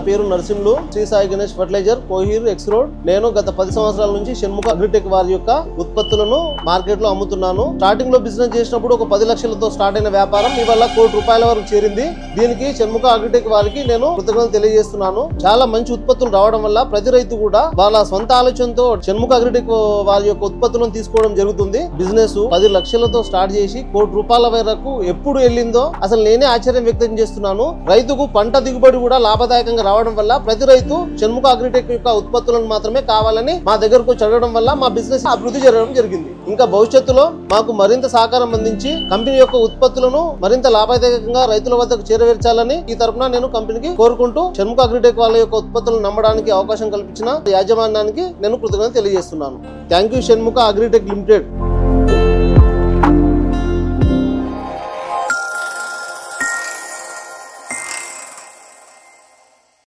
పేరు Narasimhulu, Sri Sai Ganesh fertiliser, Kohir, X road. నేను గత 10 సంవత్సరాల నుంచి షణ్ముఖ అగ్రిటెక్ వారి యొక్క ఉత్పత్తులను మార్కెట్ లో అమ్ముతున్నాను. స్టార్టింగ్ లో బిజినెస్ చేసినప్పుడు ఒక 10 లక్షలతో స్టార్ట్ అయిన వ్యాపారం ఇవాళ ₹1 కోటి వరకు చేరింది. దీనికి షణ్ముఖ అగ్రిటెక్ వారికి నేను కృతజ్ఞతలు తెలియజేస్తున్నాను. చాలా మంచి ఉత్పత్తులు రావడం వల్ల ప్రతి రైతు కూడా వాళ్ళ సొంత ఆలోచనతో షణ్ముఖ అగ్రిటెక్ వారి యొక్క ఉత్పత్తులను తీసుకోవడం జరుగుతుంది. బిజినెస్ 10 లక్షలతో స్టార్ట్ చేసి ₹1 కోటి వరకు ఎప్పుడు వెళ్ళిందో అసలు నేనే ఆశ్చర్యం వ్యక్తం చేస్తున్నాను. రైతుకు పంట దిగుబడి కూడా లాభదాయకంగా రావడం వల్ల ప్రతి రైతు షణ్ముఖ అగ్రిటెక్ యొక్క ఉత్పత్తులను మాత్రమే కావాలని మా దగ్గరకు చదవడం వల్ల మా బిజినెస్ అభివృద్ధి జరగడం జరిగింది. ఇంకా భవిష్యత్తులో మాకు మరింత సహకారం అందించి కంపెనీ యొక్క ఉత్పత్తులను మరింత లాభదాయకంగా రైతుల వద్దకు చేరవేర్చాలని ఈ తరపున నేను కంపెనీకి కోరుకుంటూ షణ్ముఖ అగ్రిటెక్ వాళ్ళ యొక్క ఉత్పత్తులను నమ్మడానికి అవకాశం కల్పించిన యాజమాన్యానికి నేను కృతజ్ఞతలు తెలియజేస్తున్నాను. Thank you Shanmukha agritech limited.